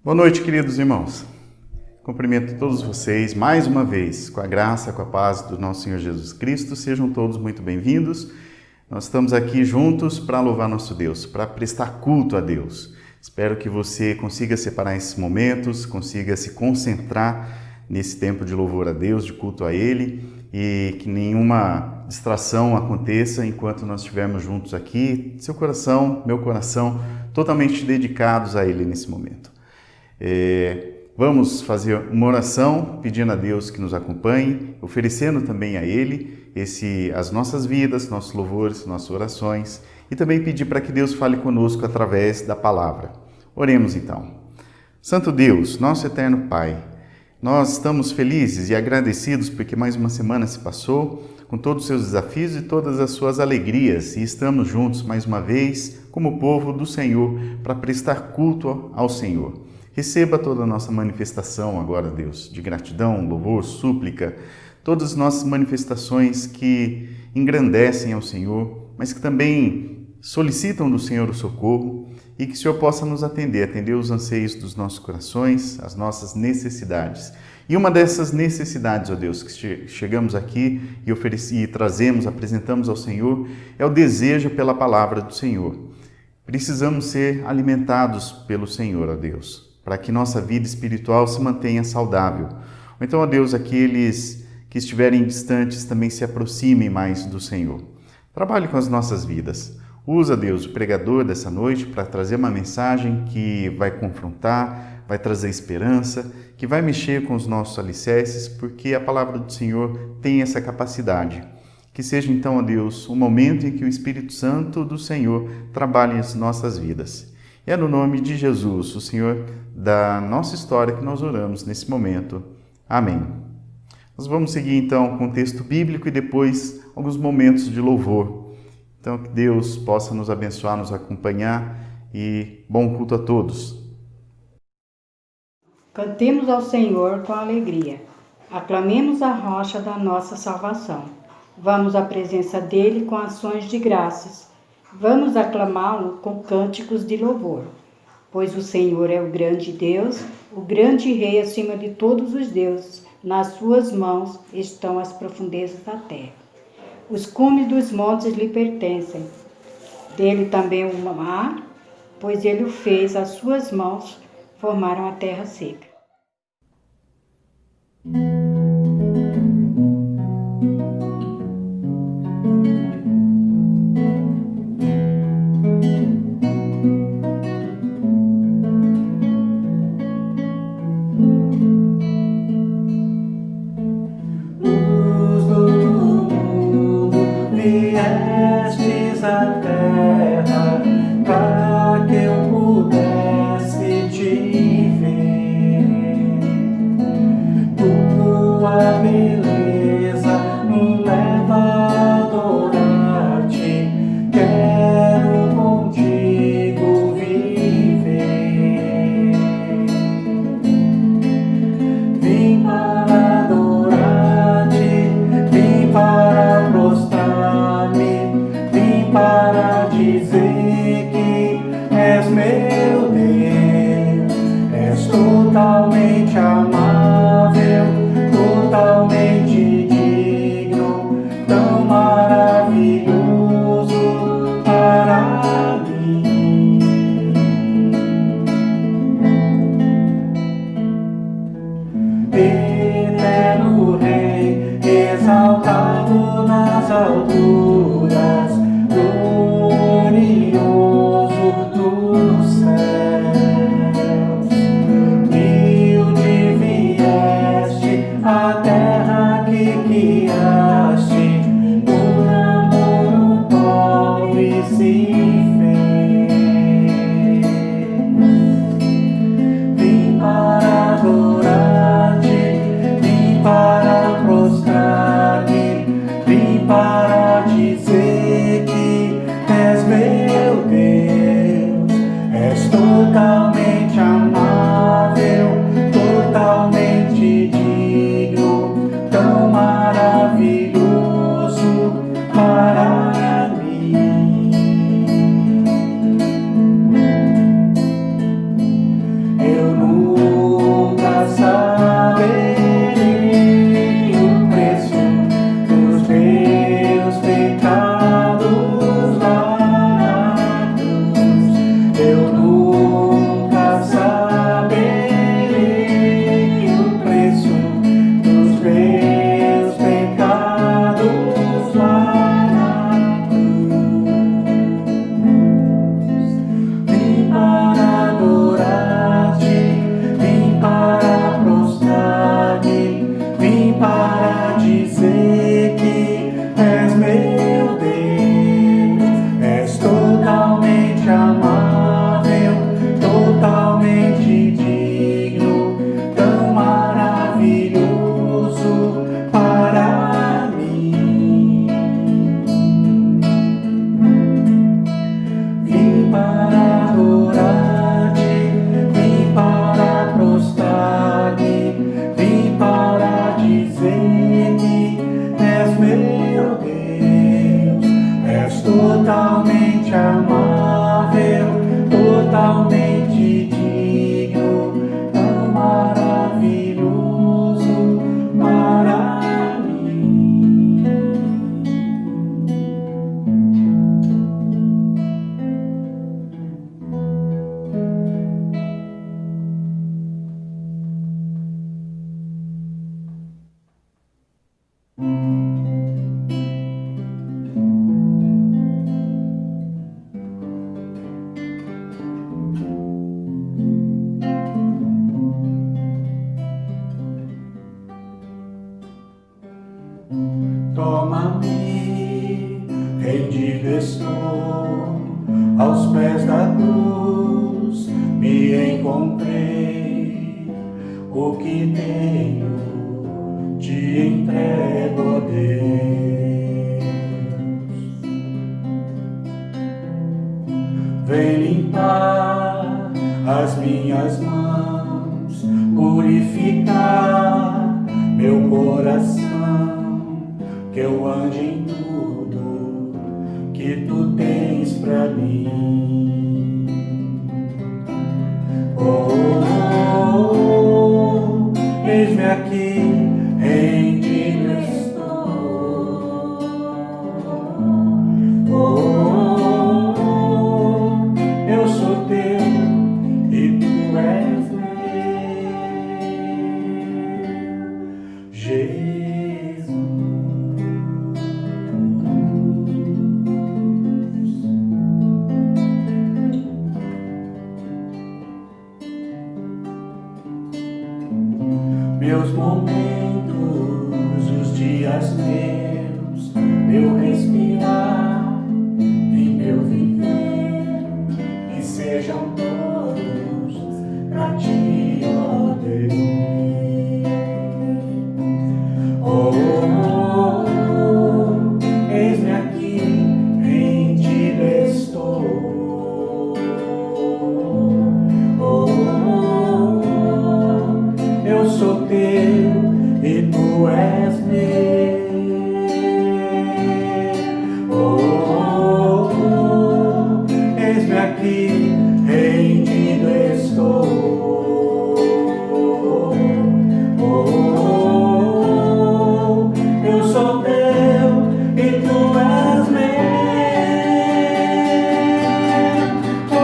Boa noite, queridos irmãos. Cumprimento todos vocês mais uma vez, com a graça, com a paz do nosso Senhor Jesus Cristo. Sejam todos muito bem-vindos. Nós estamos aqui juntos para louvar nosso Deus, para prestar culto a Deus. Espero que você consiga separar esses momentos, consiga se concentrar nesse tempo de louvor a Deus, de culto a Ele, e que nenhuma distração aconteça enquanto nós estivermos juntos aqui, seu coração, meu coração, totalmente dedicados a Ele nesse momento. Vamos fazer uma oração pedindo a Deus que nos acompanhe, oferecendo também a Ele as nossas vidas, nossos louvores, nossas orações, e também pedir para que Deus fale conosco através da palavra. Oremos então. Santo Deus, nosso eterno Pai, nós estamos felizes e agradecidos porque mais uma semana se passou com todos os seus desafios e todas as suas alegrias, e estamos juntos mais uma vez como povo do Senhor para prestar culto ao Senhor. Receba toda a nossa manifestação agora, Deus, de gratidão, louvor, súplica, todas as nossas manifestações que engrandecem ao Senhor, mas que também solicitam do Senhor o socorro, e que o Senhor possa nos atender os anseios dos nossos corações, as nossas necessidades. E uma dessas necessidades, ó Deus, que chegamos aqui e trazemos, apresentamos ao Senhor, é o desejo pela palavra do Senhor. Precisamos ser alimentados pelo Senhor, ó Deus, para que nossa vida espiritual se mantenha saudável. Ou então, ó Deus, aqueles que estiverem distantes também se aproximem mais do Senhor. Trabalhe com as nossas vidas. Usa, Deus, o pregador dessa noite para trazer uma mensagem que vai confrontar, vai trazer esperança, que vai mexer com os nossos alicerces, porque a palavra do Senhor tem essa capacidade. Que seja então, ó Deus, um momento em que o Espírito Santo do Senhor trabalhe as nossas vidas. E é no nome de Jesus, o Senhor da nossa história, que nós oramos nesse momento. Amém. Nós vamos seguir então com o texto bíblico e depois alguns momentos de louvor. Então, que Deus possa nos abençoar, nos acompanhar e bom culto a todos. Cantemos ao Senhor com alegria. Aclamemos a rocha da nossa salvação. Vamos à presença dele com ações de graças. Vamos aclamá-lo com cânticos de louvor. Pois o Senhor é o grande Deus, o grande Rei acima de todos os deuses. Nas suas mãos estão as profundezas da terra. Os cumes dos montes lhe pertencem. Dele também o mar, pois ele o fez, as suas mãos formaram a terra seca. Viestes à terra para que eu pudesse te ver. Tua beleza me leva a adorar-te. Quero contigo viver. Vim para adorar-te, vim para prostrar-me, vim para dizer que és meu Deus. És totalmente amável, totalmente digno, tão maravilhoso para mim. Eterno Rei, exaltado nas alturas, glorioso nos céus. Humilde vieste à terra que criaste, por amor o pó e se fez. Vim para adorar-te, vim para prostrar-me, vim para dizer que és meu Deus. És totalmente amável, totalmente digno, tão maravilhoso Toma-me, rendido estou, aos pés da cruz me encontrei. O que tenho te entrego, ó Deus. Vem limpar as minhas mãos, purificar meu coração, que eu ande em tudo que tu tens pra mim. Oh, oh, oh, eis-me aqui, rendido estou. Oh, oh, oh, eu sou teu e tu és meu, Jesus. Meus momentos, os dias meus, meu respirar e meu viver, que sejam todos pra ti, ó Deus. Oh, oh, oh, eis-me aqui, rendido estou. Oh, oh, oh, eu sou teu e tu és meu. Oh, oh, oh, eis-me aqui, rendido estou. Oh, oh, oh, eu sou teu e tu és meu. Oh, oh,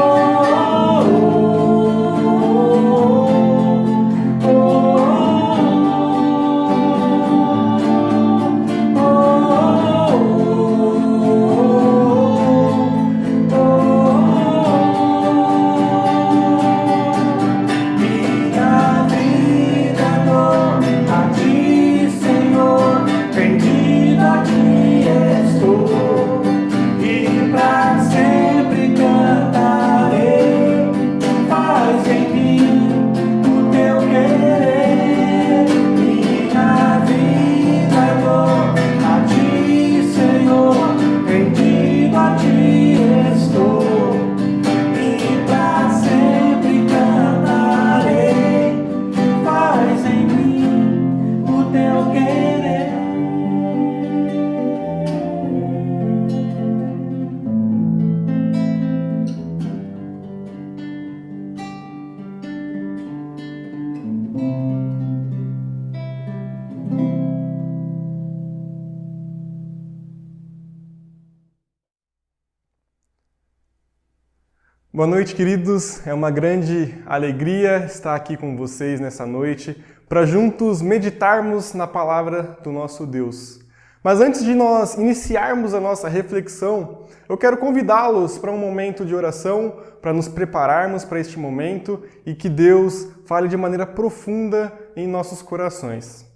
minha vida dou a ti, Senhor, rendido a ti estou, e pra sempre cantarei. Faz em mim o teu querer. Minha vida dou a ti, Senhor, rendido a ti estou, e pra sempre cantarei. Faz em mim o teu querer. Boa noite, queridos. É uma grande alegria estar aqui com vocês nessa noite para juntos meditarmos na palavra do nosso Deus. Mas antes de nós iniciarmos a nossa reflexão, eu quero convidá-los para um momento de oração, para nos prepararmos para este momento e que Deus fale de maneira profunda em nossos corações.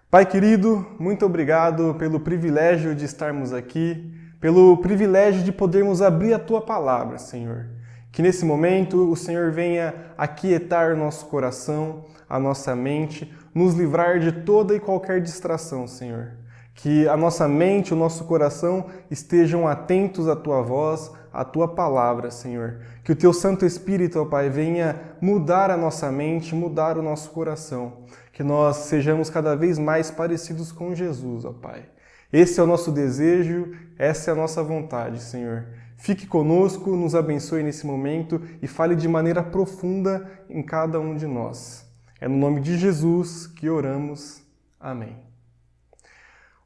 Pai querido, muito obrigado pelo privilégio de estarmos aqui, pelo privilégio de podermos abrir a Tua palavra, Senhor. Que nesse momento o Senhor venha aquietar o nosso coração, a nossa mente, nos livrar de toda e qualquer distração, Senhor. Que a nossa mente, o nosso coração estejam atentos à Tua voz, à Tua palavra, Senhor. Que o Teu Santo Espírito, ó Pai, venha mudar a nossa mente, mudar o nosso coração. Que nós sejamos cada vez mais parecidos com Jesus, ó Pai. Esse é o nosso desejo, essa é a nossa vontade, Senhor. Fique conosco, nos abençoe nesse momento e fale de maneira profunda em cada um de nós. É no nome de Jesus que oramos. Amém.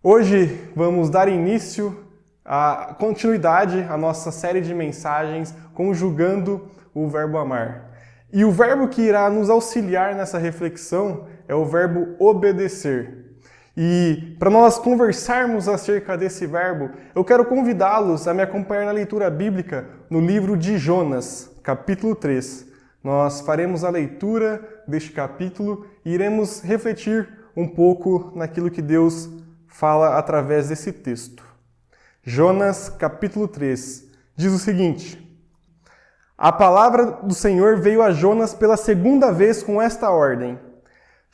Hoje vamos dar início à continuidade à nossa série de mensagens conjugando o verbo amar. E o verbo que irá nos auxiliar nessa reflexão é o verbo obedecer. E para nós conversarmos acerca desse verbo, eu quero convidá-los a me acompanhar na leitura bíblica no livro de Jonas, capítulo 3. Nós faremos a leitura deste capítulo e iremos refletir um pouco naquilo que Deus fala através desse texto. Jonas, capítulo 3, diz o seguinte: a palavra do Senhor veio a Jonas pela segunda vez com esta ordem: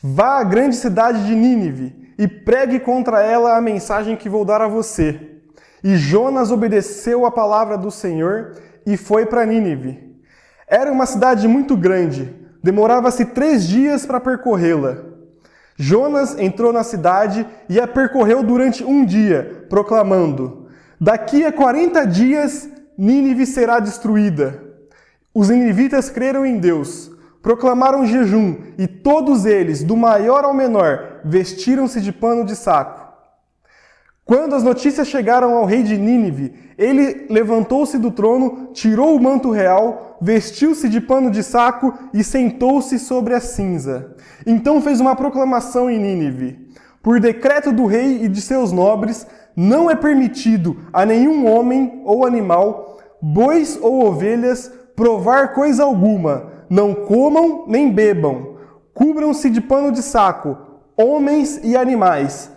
vá à grande cidade de Nínive e pregue contra ela a mensagem que vou dar a você. E Jonas obedeceu a palavra do Senhor e foi para Nínive. Era uma cidade muito grande, demorava-se 3 dias para percorrê-la. Jonas entrou na cidade e a percorreu durante 1 dia, proclamando: daqui a 40 dias Nínive será destruída. Os ninivitas creram em Deus, proclamaram jejum, e todos eles, do maior ao menor, vestiram-se de pano de saco. Quando as notícias chegaram ao rei de Nínive, ele levantou-se do trono, tirou o manto real, vestiu-se de pano de saco e sentou-se sobre a cinza. Então fez uma proclamação em Nínive: por decreto do rei e de seus nobres, não é permitido a nenhum homem ou animal, bois ou ovelhas, provar coisa alguma. Não comam nem bebam. Cubram-se de pano de saco, homens e animais.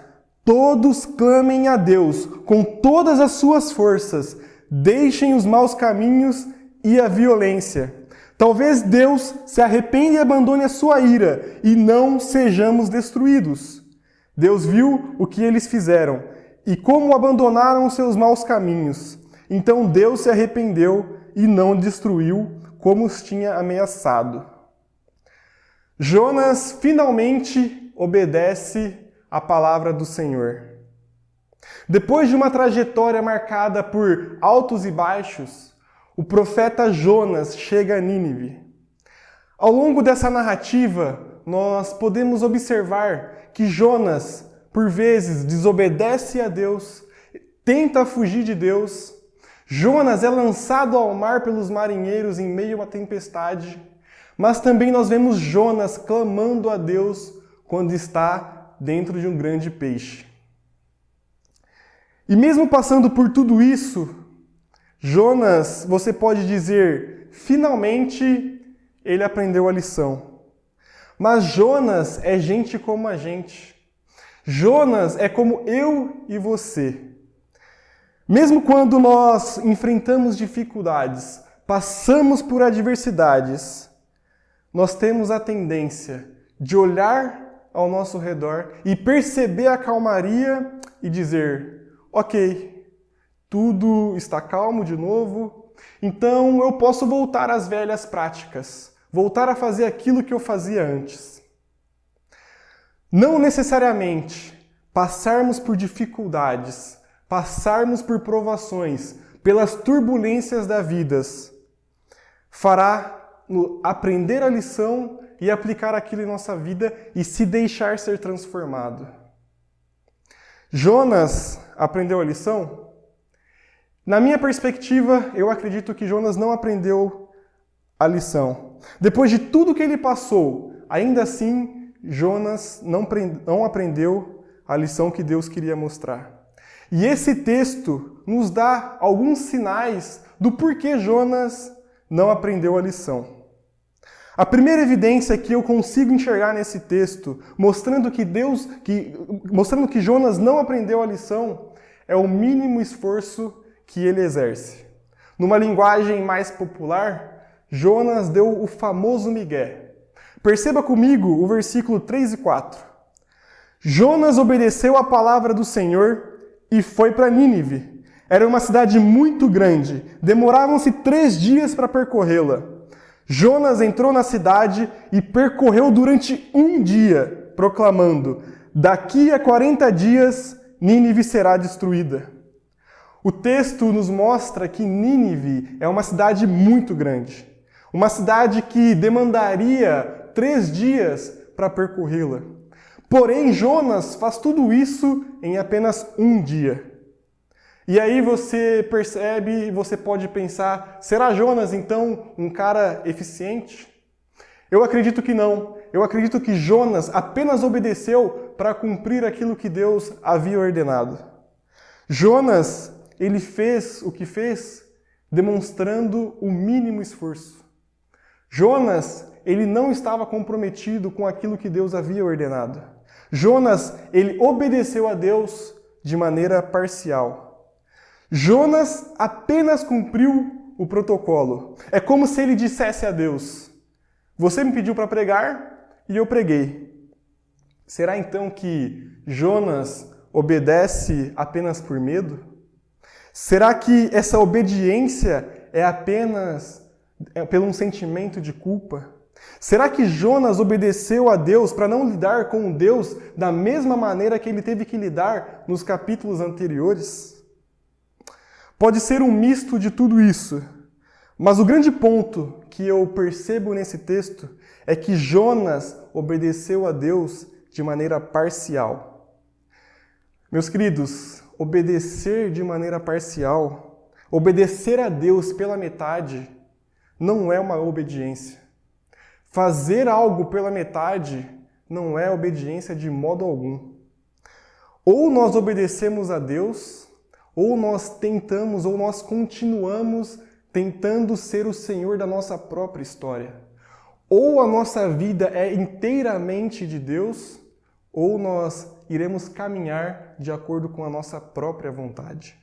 Todos clamem a Deus com todas as suas forças. Deixem os maus caminhos e a violência. Talvez Deus se arrependa e abandone a sua ira e não sejamos destruídos. Deus viu o que eles fizeram e como abandonaram os seus maus caminhos. Então Deus se arrependeu e não destruiu como os tinha ameaçado. Jonas finalmente obedece a palavra do Senhor. Depois de uma trajetória marcada por altos e baixos, o profeta Jonas chega a Nínive. Ao longo dessa narrativa, nós podemos observar que Jonas, por vezes, desobedece a Deus, tenta fugir de Deus. Jonas é lançado ao mar pelos marinheiros em meio a uma tempestade, mas também nós vemos Jonas clamando a Deus quando está dentro de um grande peixe. E mesmo passando por tudo isso, Jonas, você pode dizer, finalmente ele aprendeu a lição. Mas Jonas é gente como a gente. Jonas é como eu e você. Mesmo quando nós enfrentamos dificuldades, passamos por adversidades, nós temos a tendência de olhar ao nosso redor e perceber a calmaria e dizer: ok, tudo está calmo de novo, então eu posso voltar às velhas práticas, voltar a fazer aquilo que eu fazia antes. Não necessariamente passarmos por dificuldades, passarmos por provações, pelas turbulências da vida, fará aprender a lição e aplicar aquilo em nossa vida e se deixar ser transformado. Jonas aprendeu a lição? Na minha perspectiva, eu acredito que Jonas não aprendeu a lição. Depois de tudo que ele passou, ainda assim, Jonas não aprendeu a lição que Deus queria mostrar. E esse texto nos dá alguns sinais do porquê Jonas não aprendeu a lição. A primeira evidência que eu consigo enxergar nesse texto, mostrando que Jonas não aprendeu a lição, é o mínimo esforço que ele exerce. Numa linguagem mais popular, Jonas deu o famoso migué. Perceba comigo o versículo 3 e 4. Jonas obedeceu a palavra do Senhor e foi para Nínive. Era uma cidade muito grande, demoravam-se 3 dias para percorrê-la. Jonas entrou na cidade e percorreu durante 1 dia, proclamando: daqui a 40 dias Nínive será destruída. O texto nos mostra que Nínive é uma cidade muito grande, uma cidade que demandaria 3 dias para percorrê-la. Porém, Jonas faz tudo isso em apenas 1 dia. E aí você percebe, você pode pensar, será Jonas então um cara eficiente? Eu acredito que não. Eu acredito que Jonas apenas obedeceu para cumprir aquilo que Deus havia ordenado. Jonas, ele fez o que fez demonstrando o mínimo esforço. Jonas, ele não estava comprometido com aquilo que Deus havia ordenado. Jonas, ele obedeceu a Deus de maneira parcial. Jonas apenas cumpriu o protocolo. É como se ele dissesse a Deus: você me pediu para pregar e eu preguei. Será então que Jonas obedece apenas por medo? Será que essa obediência é apenas pelo um sentimento de culpa? Será que Jonas obedeceu a Deus para não lidar com Deus da mesma maneira que ele teve que lidar nos capítulos anteriores? Pode ser um misto de tudo isso, mas o grande ponto que eu percebo nesse texto é que Jonas obedeceu a Deus de maneira parcial. Meus queridos, obedecer de maneira parcial, obedecer a Deus pela metade, não é uma obediência. Fazer algo pela metade não é obediência de modo algum. Ou nós obedecemos a Deus, ou nós tentamos, ou nós continuamos tentando ser o Senhor da nossa própria história. Ou a nossa vida é inteiramente de Deus, ou nós iremos caminhar de acordo com a nossa própria vontade.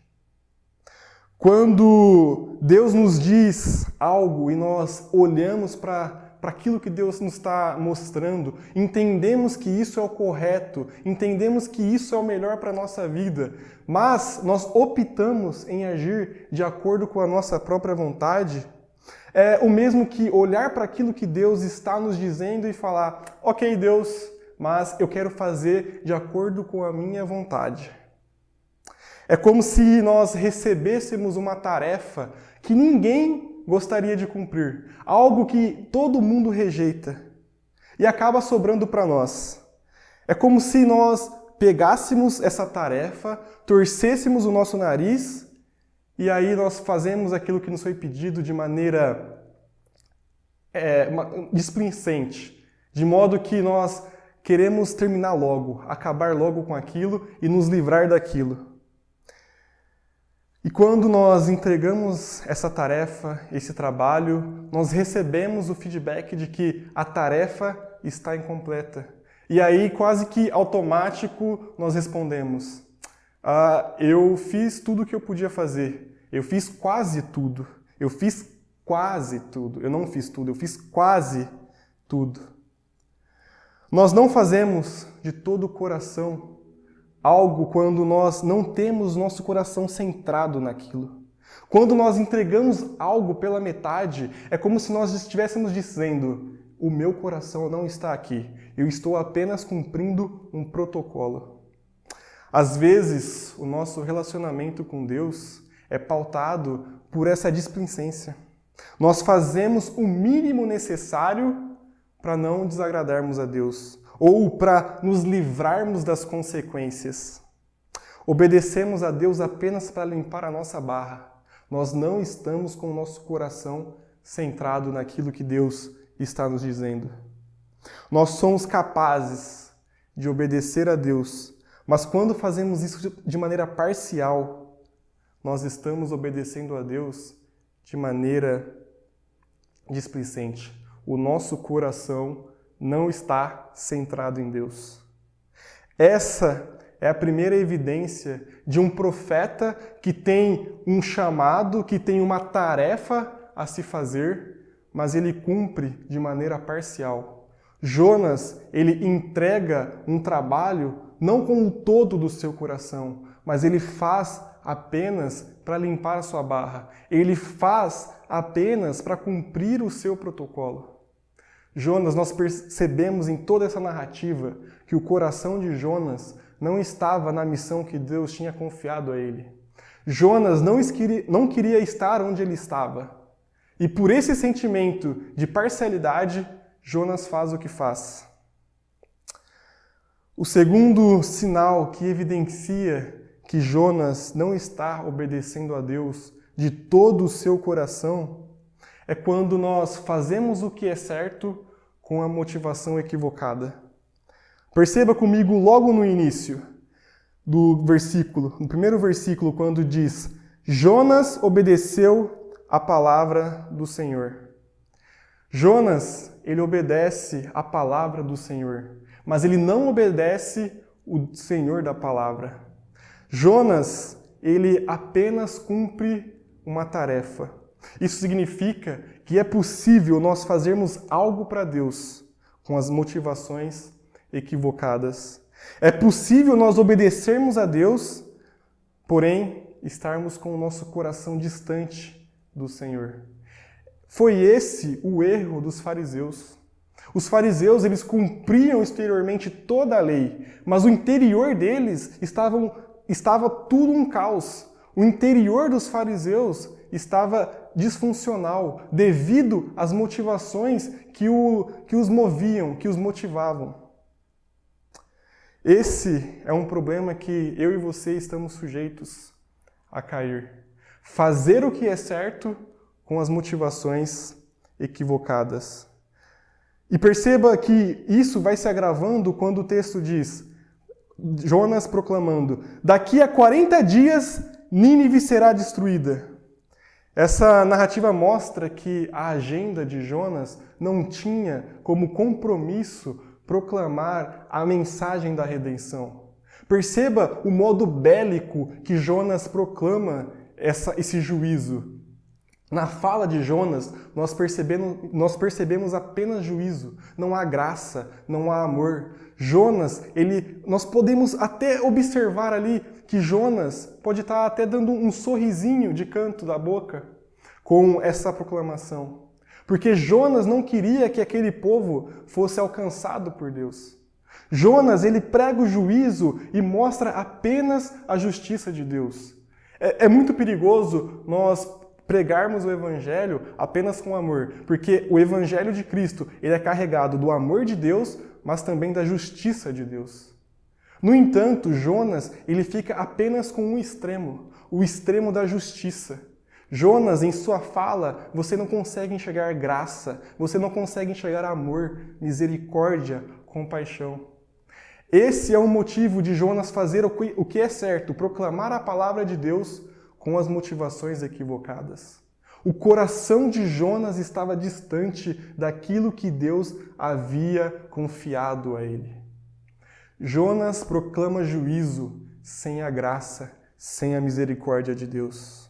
Quando Deus nos diz algo e nós olhamos para aquilo que Deus nos está mostrando, entendemos que isso é o correto, entendemos que isso é o melhor para a nossa vida, mas nós optamos em agir de acordo com a nossa própria vontade, é o mesmo que olhar para aquilo que Deus está nos dizendo e falar: ok, Deus, mas eu quero fazer de acordo com a minha vontade. É como se nós recebêssemos uma tarefa que ninguém gostaria de cumprir, algo que todo mundo rejeita e acaba sobrando para nós. É como se nós pegássemos essa tarefa, torcêssemos o nosso nariz e aí nós fazemos aquilo que nos foi pedido de maneira displicente, de modo que nós queremos terminar logo, acabar logo com aquilo e nos livrar daquilo. E quando nós entregamos essa tarefa, esse trabalho, nós recebemos o feedback de que a tarefa está incompleta. E aí, quase que automático, nós respondemos: eu fiz tudo o que eu podia fazer. Eu fiz quase tudo. Eu fiz quase tudo. Eu não fiz tudo, eu fiz quase tudo. Nós não fazemos de todo o coração algo quando nós não temos nosso coração centrado naquilo. Quando nós entregamos algo pela metade, é como se nós estivéssemos dizendo: o meu coração não está aqui, eu estou apenas cumprindo um protocolo. Às vezes, o nosso relacionamento com Deus é pautado por essa displicência. Nós fazemos o mínimo necessário para não desagradarmos a Deus, ou para nos livrarmos das consequências. Obedecemos a Deus apenas para limpar a nossa barra. Nós não estamos com o nosso coração centrado naquilo que Deus está nos dizendo. Nós somos capazes de obedecer a Deus, mas quando fazemos isso de maneira parcial, nós estamos obedecendo a Deus de maneira displicente. O nosso coração não está centrado em Deus. Essa é a primeira evidência de um profeta que tem um chamado, que tem uma tarefa a se fazer, mas ele cumpre de maneira parcial. Jonas, ele entrega um trabalho não com o todo do seu coração, mas ele faz apenas para limpar a sua barra. Ele faz apenas para cumprir o seu protocolo. Jonas, nós percebemos em toda essa narrativa que o coração de Jonas não estava na missão que Deus tinha confiado a ele. Jonas não queria estar onde ele estava. E por esse sentimento de parcialidade, Jonas faz o que faz. O segundo sinal que evidencia que Jonas não está obedecendo a Deus de todo o seu coração é quando nós fazemos o que é certo com a motivação equivocada. Perceba comigo logo no início do versículo, no primeiro versículo, quando diz: Jonas obedeceu a palavra do Senhor. Jonas, ele obedece a palavra do Senhor, mas ele não obedece o Senhor da palavra. Jonas, ele apenas cumpre uma tarefa. Isso significa que é possível nós fazermos algo para Deus com as motivações equivocadas. É possível nós obedecermos a Deus, porém estarmos com o nosso coração distante do Senhor. Foi esse o erro dos fariseus. Os fariseus, eles cumpriam exteriormente toda a lei, mas o interior deles estava tudo um caos. O interior dos fariseus estava disfuncional devido às motivações que os moviam, que os motivavam. Esse é um problema que eu e você estamos sujeitos a cair. Fazer o que é certo com as motivações equivocadas. E perceba que isso vai se agravando quando o texto diz, Jonas proclamando, daqui a 40 dias Nínive será destruída. Essa narrativa mostra que a agenda de Jonas não tinha como compromisso proclamar a mensagem da redenção. Perceba o modo bélico que Jonas proclama esse juízo. Na fala de Jonas, nós percebemos apenas juízo, não há graça, não há amor. Jonas, nós podemos até observar ali que Jonas pode estar até dando um sorrisinho de canto da boca com essa proclamação. Porque Jonas não queria que aquele povo fosse alcançado por Deus. Jonas, ele prega o juízo e mostra apenas a justiça de Deus. É muito perigoso nós pregarmos o Evangelho apenas com amor, porque o Evangelho de Cristo ele é carregado do amor de Deus, mas também da justiça de Deus. No entanto, Jonas ele fica apenas com um extremo, o extremo da justiça. Jonas, em sua fala, você não consegue enxergar graça, você não consegue enxergar amor, misericórdia, compaixão. Esse é o motivo de Jonas fazer o que é certo, proclamar a palavra de Deus com as motivações equivocadas. O coração de Jonas estava distante daquilo que Deus havia confiado a ele. Jonas proclama juízo sem a graça, sem a misericórdia de Deus.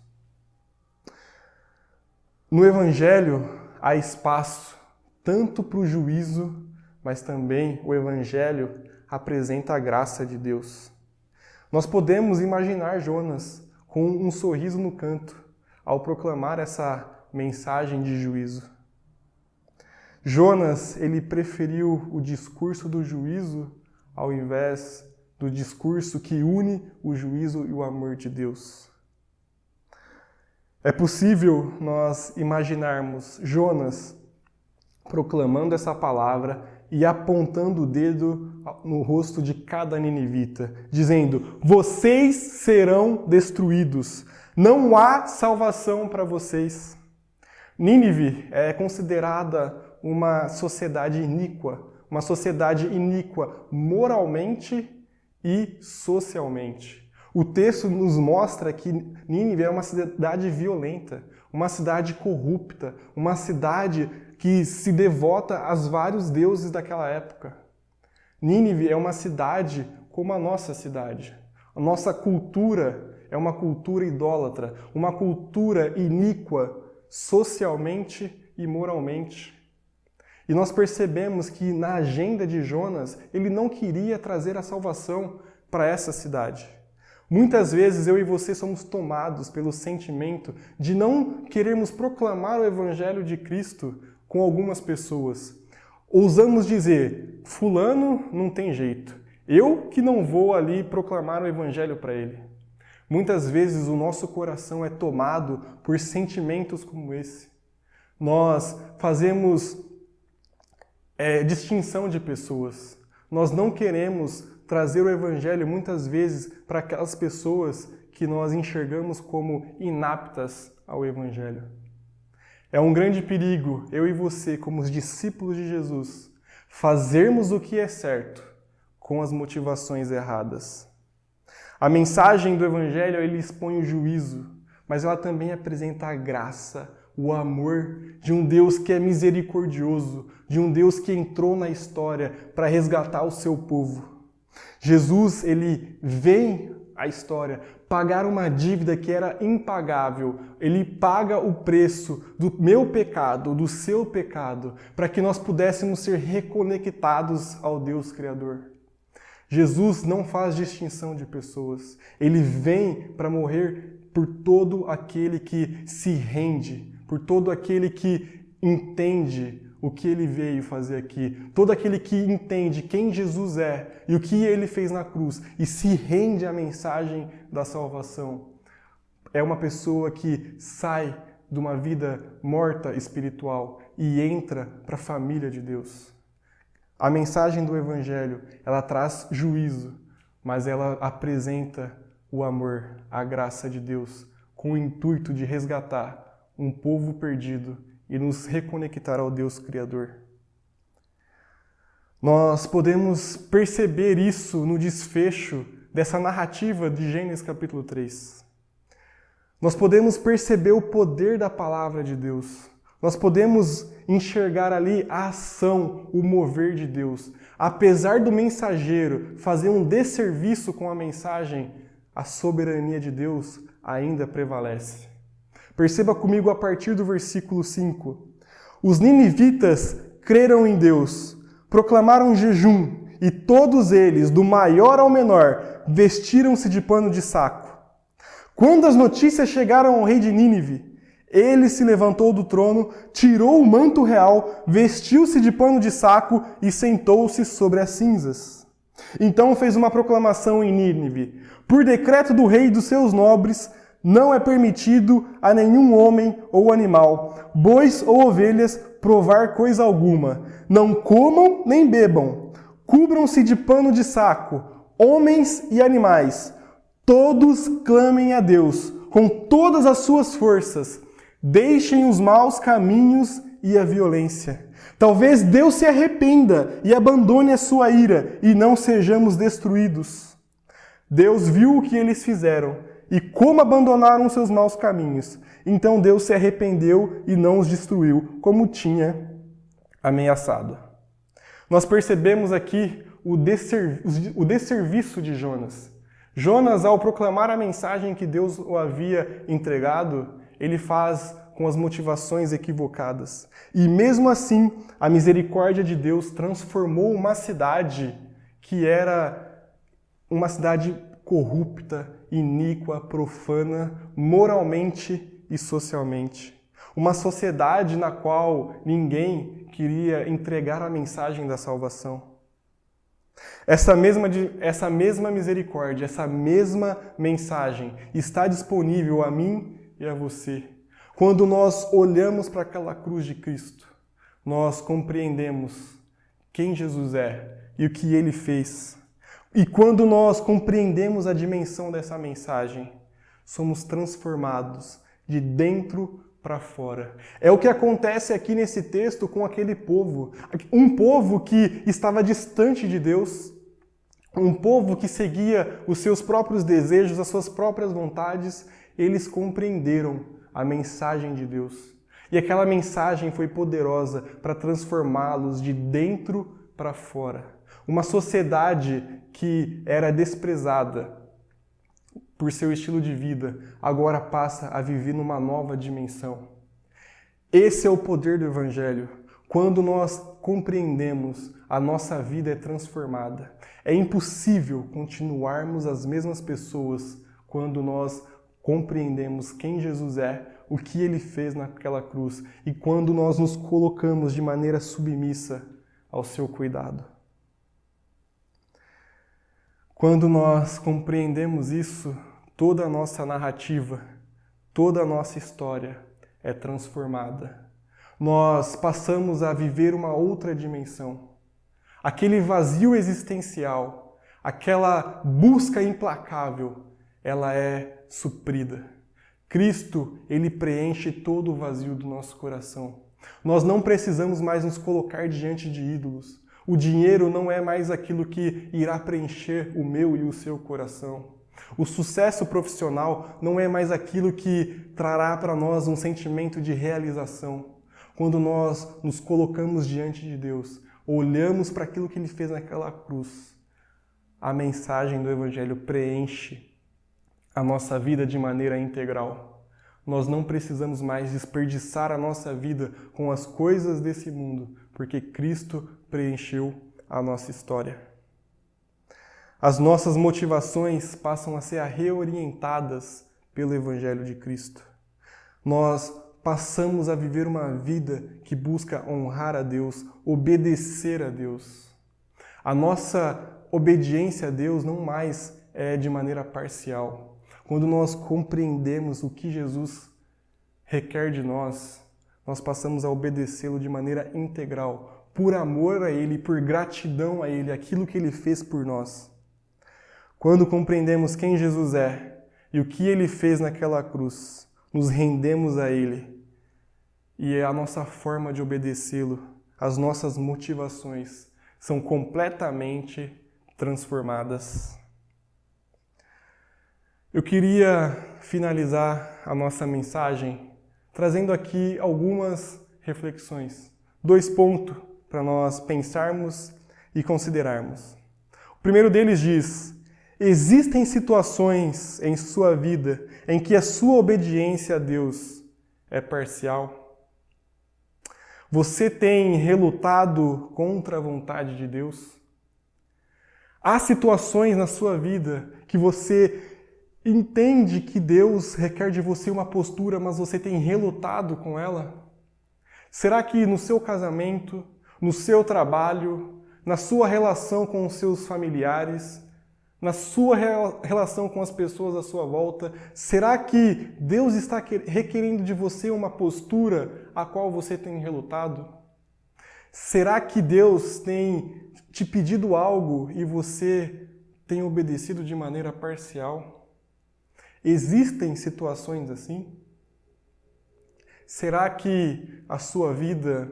No Evangelho há espaço tanto para o juízo, mas também o Evangelho apresenta a graça de Deus. Nós podemos imaginar Jonas com um sorriso no canto ao proclamar essa mensagem de juízo. Jonas, ele preferiu o discurso do juízo ao invés do discurso que une o juízo e o amor de Deus. É possível nós imaginarmos Jonas proclamando essa palavra e apontando o dedo no rosto de cada ninivita, dizendo, vocês serão destruídos, não há salvação para vocês. Nínive é considerada uma sociedade iníqua moralmente e socialmente. O texto nos mostra que Nínive é uma cidade violenta, uma cidade corrupta, uma cidade que se devota aos vários deuses daquela época. Nínive é uma cidade como a nossa cidade. A nossa cultura é uma cultura idólatra, uma cultura iníqua socialmente e moralmente. E nós percebemos que na agenda de Jonas, ele não queria trazer a salvação para essa cidade. Muitas vezes eu e você somos tomados pelo sentimento de não querermos proclamar o Evangelho de Cristo com algumas pessoas. Ousamos dizer, fulano não tem jeito, eu que não vou ali proclamar o Evangelho para ele. Muitas vezes o nosso coração é tomado por sentimentos como esse. Nós fazemos distinção de pessoas. Nós não queremos trazer o Evangelho muitas vezes para aquelas pessoas que nós enxergamos como inaptas ao Evangelho. É um grande perigo, eu e você, como os discípulos de Jesus, fazermos o que é certo com as motivações erradas. A mensagem do Evangelho, ele expõe o juízo, mas ela também apresenta a graça, o amor de um Deus que é misericordioso, de um Deus que entrou na história para resgatar o seu povo. Jesus, ele vem à história pagar uma dívida que era impagável. Ele paga o preço do meu pecado, do seu pecado, para que nós pudéssemos ser reconectados ao Deus Criador. Jesus não faz distinção de pessoas. Ele vem para morrer por todo aquele que se rende, por todo aquele que entende o que ele veio fazer aqui, todo aquele que entende quem Jesus é e o que ele fez na cruz e se rende à mensagem da salvação. É uma pessoa que sai de uma vida morta espiritual e entra para a família de Deus. A mensagem do Evangelho, ela traz juízo, mas ela apresenta o amor, a graça de Deus, com o intuito de resgatar um povo perdido e nos reconectar ao Deus Criador. Nós podemos perceber isso no desfecho dessa narrativa de Gênesis capítulo 3. Nós podemos perceber o poder da palavra de Deus. Nós podemos enxergar ali a ação, o mover de Deus. Apesar do mensageiro fazer um desserviço com a mensagem, a soberania de Deus ainda prevalece. Perceba comigo a partir do versículo 5. Os ninivitas creram em Deus, proclamaram jejum, e todos eles, do maior ao menor, vestiram-se de pano de saco. Quando as notícias chegaram ao rei de Nínive, ele se levantou do trono, tirou o manto real, vestiu-se de pano de saco e sentou-se sobre as cinzas. Então fez uma proclamação em Nínive: por decreto do rei e dos seus nobres, não é permitido a nenhum homem ou animal, bois ou ovelhas, provar coisa alguma. Não comam nem bebam. Cubram-se de pano de saco, homens e animais. Todos clamem a Deus com todas as suas forças. Deixem os maus caminhos e a violência. Talvez Deus se arrependa e abandone a sua ira e não sejamos destruídos. Deus viu o que eles fizeram e como abandonaram seus maus caminhos. Então Deus se arrependeu e não os destruiu, como tinha ameaçado. Nós percebemos aqui o desserviço de Jonas. Jonas, ao proclamar a mensagem que Deus o havia entregado, ele faz com as motivações equivocadas. E mesmo assim, a misericórdia de Deus transformou uma cidade que era uma cidade corrupta, iníqua, profana, moralmente e socialmente. Uma sociedade na qual ninguém queria entregar a mensagem da salvação. Essa mesma misericórdia, essa mesma mensagem está disponível a mim e a você. Quando nós olhamos para aquela cruz de Cristo, nós compreendemos quem Jesus é e o que Ele fez. E quando nós compreendemos a dimensão dessa mensagem, somos transformados de dentro para fora. É o que acontece aqui nesse texto com aquele povo. Um povo que estava distante de Deus, um povo que seguia os seus próprios desejos, as suas próprias vontades. Eles compreenderam a mensagem de Deus. E aquela mensagem foi poderosa para transformá-los de dentro para fora. Uma sociedade que era desprezada por seu estilo de vida, agora passa a viver numa nova dimensão. Esse é o poder do Evangelho. Quando nós compreendemos, a nossa vida é transformada. É impossível continuarmos as mesmas pessoas quando nós compreendemos quem Jesus é, o que Ele fez naquela cruz e quando nós nos colocamos de maneira submissa ao seu cuidado. Quando nós compreendemos isso, toda a nossa narrativa, toda a nossa história é transformada. Nós passamos a viver uma outra dimensão. Aquele vazio existencial, aquela busca implacável, ela é suprida. Cristo, Ele preenche todo o vazio do nosso coração. Nós não precisamos mais nos colocar diante de ídolos. O dinheiro não é mais aquilo que irá preencher o meu e o seu coração. O sucesso profissional não é mais aquilo que trará para nós um sentimento de realização. Quando nós nos colocamos diante de Deus, olhamos para aquilo que Ele fez naquela cruz, a mensagem do Evangelho preenche a nossa vida de maneira integral. Nós não precisamos mais desperdiçar a nossa vida com as coisas desse mundo, porque Cristo preencheu a nossa história. As nossas motivações passam a ser reorientadas pelo Evangelho de Cristo. Nós passamos a viver uma vida que busca honrar a Deus, obedecer a Deus. A nossa obediência a Deus não mais é de maneira parcial. Quando nós compreendemos o que Jesus requer de nós, nós passamos a obedecê-lo de maneira integral, por amor a Ele, por gratidão a Ele, aquilo que Ele fez por nós. Quando compreendemos quem Jesus é e o que Ele fez naquela cruz, nos rendemos a Ele. E a nossa forma de obedecê-lo, as nossas motivações são completamente transformadas. Eu queria finalizar a nossa mensagem trazendo aqui algumas reflexões. 2 pontos para nós pensarmos e considerarmos. O primeiro deles diz: existem situações em sua vida em que a sua obediência a Deus é parcial? Você tem relutado contra a vontade de Deus? Há situações na sua vida que você entende que Deus requer de você uma postura, mas você tem relutado com ela? Será que no seu casamento, no seu trabalho, na sua relação com os seus familiares, na sua relação com as pessoas à sua volta, será que Deus está requerendo de você uma postura a qual você tem relutado? Será que Deus tem te pedido algo e você tem obedecido de maneira parcial? Existem situações assim? Será que a sua vida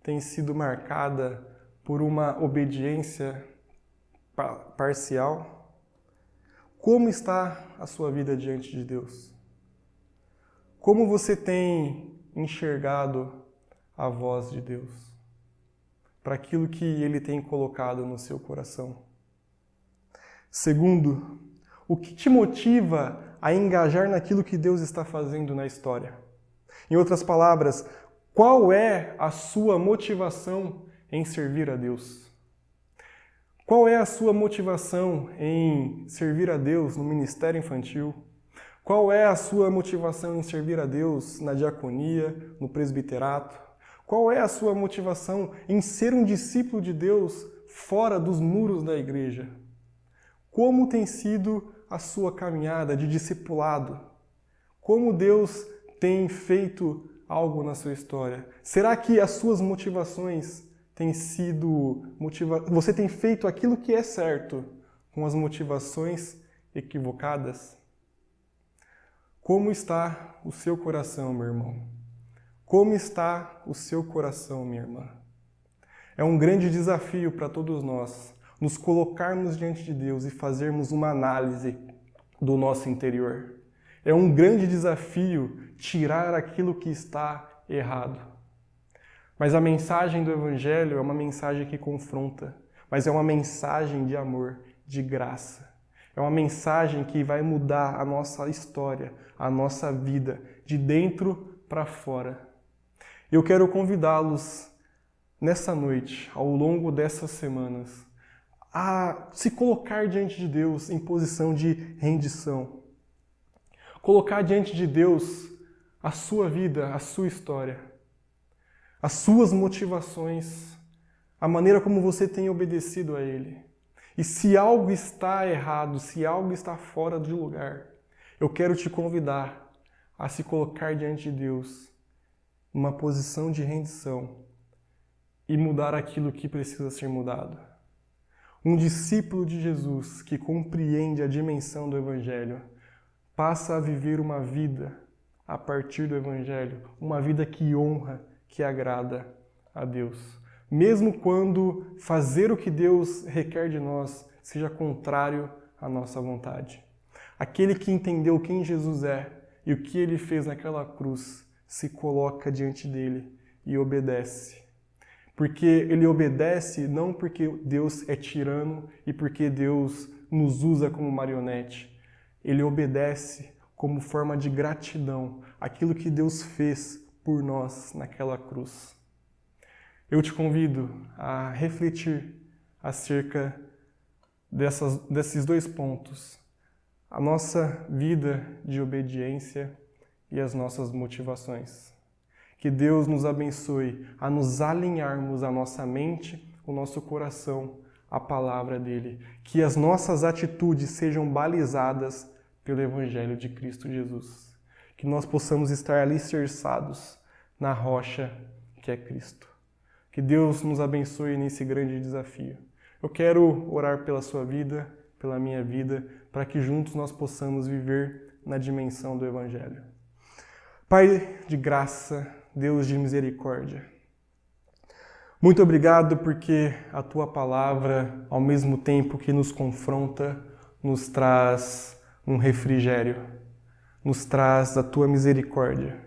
tem sido marcada por uma obediência parcial? Como está a sua vida diante de Deus? Como você tem enxergado a voz de Deus para aquilo que Ele tem colocado no seu coração? Segundo, o que te motiva a engajar naquilo que Deus está fazendo na história? Em outras palavras, qual é a sua motivação em servir a Deus? Qual é a sua motivação em servir a Deus no ministério infantil? Qual é a sua motivação em servir a Deus na diaconia, no presbiterato? Qual é a sua motivação em ser um discípulo de Deus fora dos muros da igreja? Como tem sido a sua caminhada de discipulado? Como Deus tem feito algo na sua história? Será que as suas motivações têm sido... Você tem feito aquilo que é certo com as motivações equivocadas? Como está o seu coração, meu irmão? Como está o seu coração, minha irmã? É um grande desafio para todos nós nos colocarmos diante de Deus e fazermos uma análise do nosso interior. É um grande desafio tirar aquilo que está errado. Mas a mensagem do Evangelho é uma mensagem que confronta, mas é uma mensagem de amor, de graça. É uma mensagem que vai mudar a nossa história, a nossa vida, de dentro para fora. Eu quero convidá-los nessa noite, ao longo dessas semanas, a se colocar diante de Deus em posição de rendição. Colocar diante de Deus a sua vida, a sua história, as suas motivações, a maneira como você tem obedecido a Ele. E se algo está errado, se algo está fora de lugar, eu quero te convidar a se colocar diante de Deus numa posição de rendição e mudar aquilo que precisa ser mudado. Um discípulo de Jesus que compreende a dimensão do Evangelho passa a viver uma vida a partir do Evangelho, uma vida que honra, que agrada a Deus. Mesmo quando fazer o que Deus requer de nós seja contrário à nossa vontade. Aquele que entendeu quem Jesus é e o que ele fez naquela cruz, se coloca diante dele e obedece. Porque ele obedece não porque Deus é tirano e porque Deus nos usa como marionete. Ele obedece como forma de gratidão àquilo que Deus fez por nós naquela cruz. Eu te convido a refletir acerca desses dois pontos. A nossa vida de obediência e as nossas motivações. Que Deus nos abençoe a nos alinharmos a nossa mente, o nosso coração, à palavra dele. Que as nossas atitudes sejam balizadas pelo Evangelho de Cristo Jesus. Que nós possamos estar alicerçados na rocha que é Cristo. Que Deus nos abençoe nesse grande desafio. Eu quero orar pela sua vida, pela minha vida, para que juntos nós possamos viver na dimensão do Evangelho. Pai de graça, Deus de misericórdia, muito obrigado porque a Tua palavra, ao mesmo tempo que nos confronta, nos traz um refrigério, nos traz a Tua misericórdia.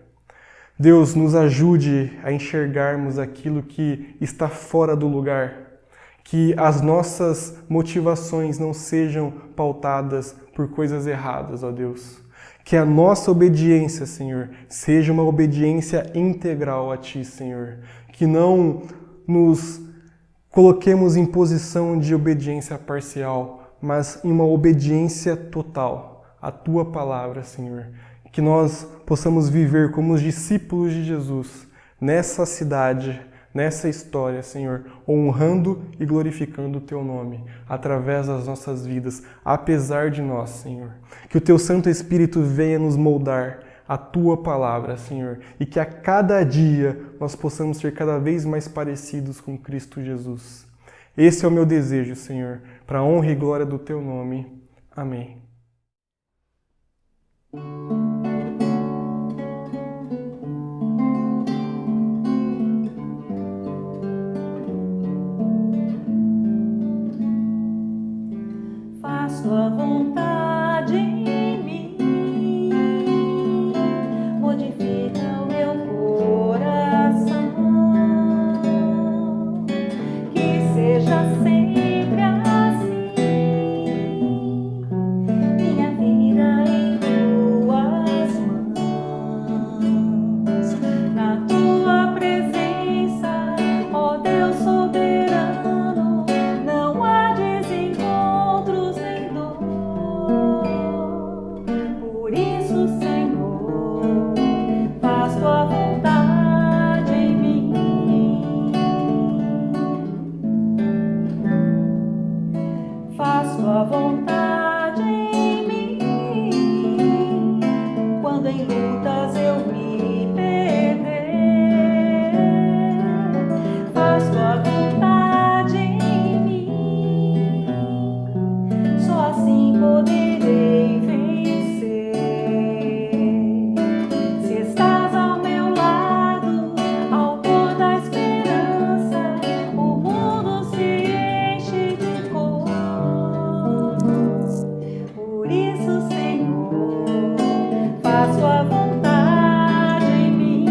Deus, nos ajude a enxergarmos aquilo que está fora do lugar, que as nossas motivações não sejam pautadas por coisas erradas, ó Deus. Que a nossa obediência, Senhor, seja uma obediência integral a Ti, Senhor. Que não nos coloquemos em posição de obediência parcial, mas em uma obediência total à Tua palavra, Senhor. Que nós possamos viver como os discípulos de Jesus nessa cidade, nessa história, Senhor, honrando e glorificando o Teu nome através das nossas vidas, apesar de nós, Senhor. Que o Teu Santo Espírito venha nos moldar a Tua palavra, Senhor, e que a cada dia nós possamos ser cada vez mais parecidos com Cristo Jesus. Esse é o meu desejo, Senhor, para a honra e glória do Teu nome. Amém. Tua vontade em mim modifica o meu coração, que seja sempre assim, minha vida em Tuas mãos, na Tua presença, ó Deus soberano, não há desencontros nem dor. Por isso, Senhor, faz Tua vontade em mim. Faz Tua vontade em mim. Quando em lutas eu me perder, faz Tua vontade em mim. Só assim poderei vencer. Se estás ao meu lado, autor da esperança, o mundo se enche de cor. Por isso, Senhor, faz Tua vontade em mim.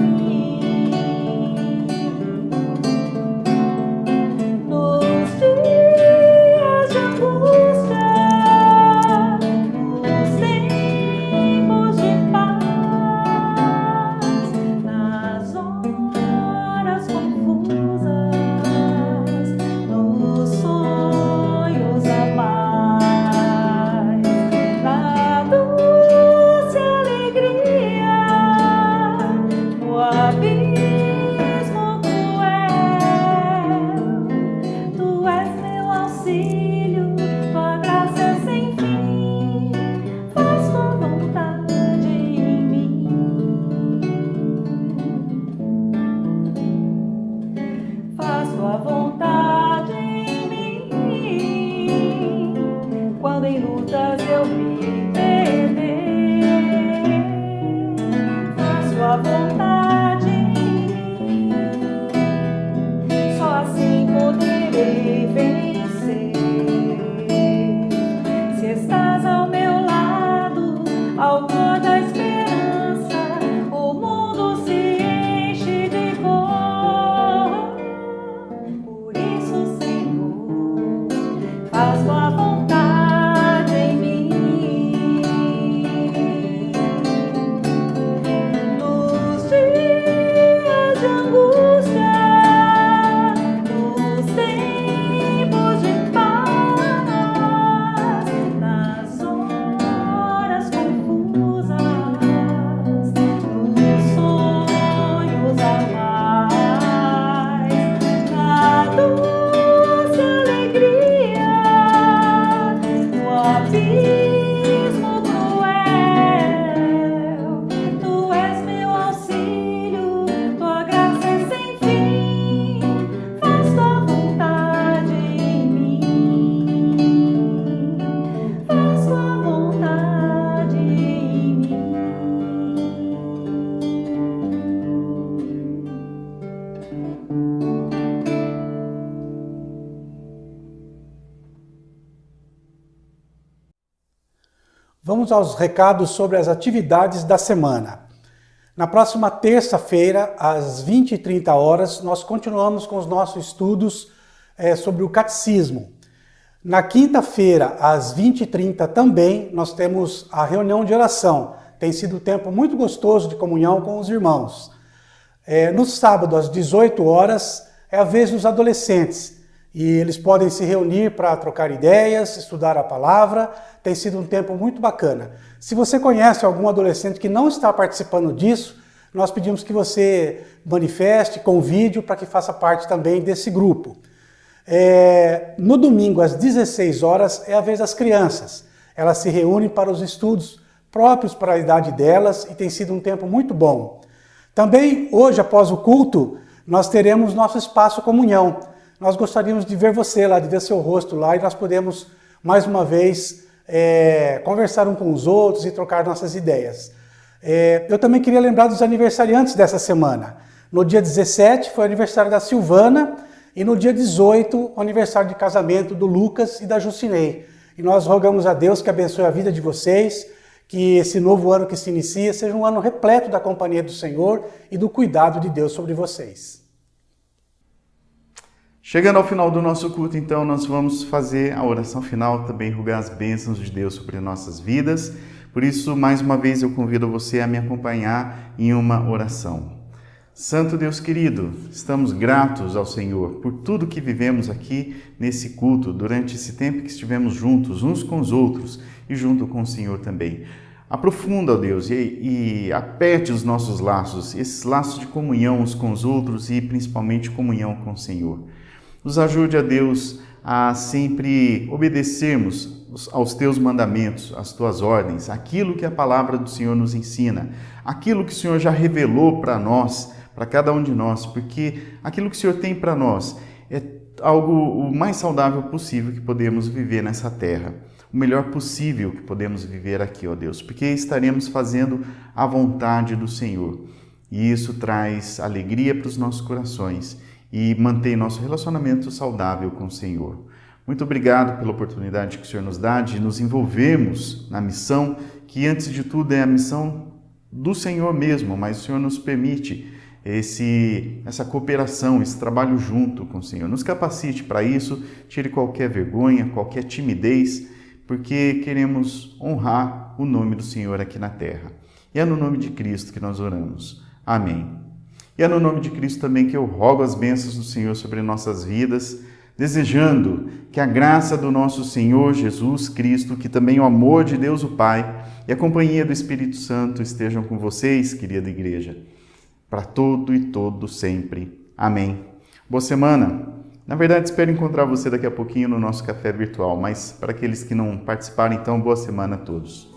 Nos dias de angústia, nos tempos de paz, nas horas confusas, nos sonhos a paz, na doce alegria Vamos aos recados sobre as atividades da semana. Na próxima terça-feira, às 20h30, nós continuamos com os nossos estudos sobre o catecismo. Na quinta-feira, às 20h30 também, nós temos a reunião de oração. Tem sido um tempo muito gostoso de comunhão com os irmãos. No sábado, às 18h, é a vez dos adolescentes. E eles podem se reunir para trocar ideias, estudar a palavra. Tem sido um tempo muito bacana. Se você conhece algum adolescente que não está participando disso, nós pedimos que você manifeste, convide-o para que faça parte também desse grupo. No domingo, às 16h, é a vez das crianças. Elas se reúnem para os estudos próprios para a idade delas e tem sido um tempo muito bom. Também, hoje, após o culto, nós teremos nosso espaço comunhão. Nós gostaríamos de ver você lá, de ver seu rosto lá, e nós podemos, mais uma vez, conversar uns com os outros e trocar nossas ideias. Eu também queria lembrar dos aniversariantes dessa semana. No dia 17 foi o aniversário da Silvana, e no dia 18, o aniversário de casamento do Lucas e da Jucinei. E nós rogamos a Deus que abençoe a vida de vocês, que esse novo ano que se inicia seja um ano repleto da companhia do Senhor e do cuidado de Deus sobre vocês. Chegando ao final do nosso culto, então, nós vamos fazer a oração final, também rogar as bênçãos de Deus sobre nossas vidas. Por isso, mais uma vez, eu convido você a me acompanhar em uma oração. Santo Deus querido, estamos gratos ao Senhor por tudo que vivemos aqui nesse culto, durante esse tempo que estivemos juntos, uns com os outros e junto com o Senhor também. Aprofunda, ó Deus, e aperte os nossos laços, esses laços de comunhão uns com os outros e principalmente comunhão com o Senhor. Nos ajude, ó Deus, a sempre obedecermos aos teus mandamentos, às tuas ordens, aquilo que a palavra do Senhor nos ensina, aquilo que o Senhor já revelou para nós, para cada um de nós, porque aquilo que o Senhor tem para nós é algo o mais saudável possível que podemos viver nessa terra, o melhor possível que podemos viver aqui, ó Deus, porque estaremos fazendo a vontade do Senhor, e isso traz alegria para os nossos corações e mantém nosso relacionamento saudável com o Senhor. Muito obrigado pela oportunidade que o Senhor nos dá de nos envolvermos na missão, que antes de tudo é a missão do Senhor mesmo, mas o Senhor nos permite essa cooperação, esse trabalho junto com o Senhor. Nos capacite para isso, tire qualquer vergonha, qualquer timidez, porque queremos honrar o nome do Senhor aqui na terra. E é no nome de Cristo que nós oramos. Amém. E é no nome de Cristo também que eu rogo as bênçãos do Senhor sobre nossas vidas, desejando que a graça do nosso Senhor Jesus Cristo, que também o amor de Deus o Pai e a companhia do Espírito Santo estejam com vocês, querida igreja, para todo e todo sempre. Amém. Boa semana. Na verdade, espero encontrar você daqui a pouquinho no nosso café virtual, mas para aqueles que não participaram, então, boa semana a todos.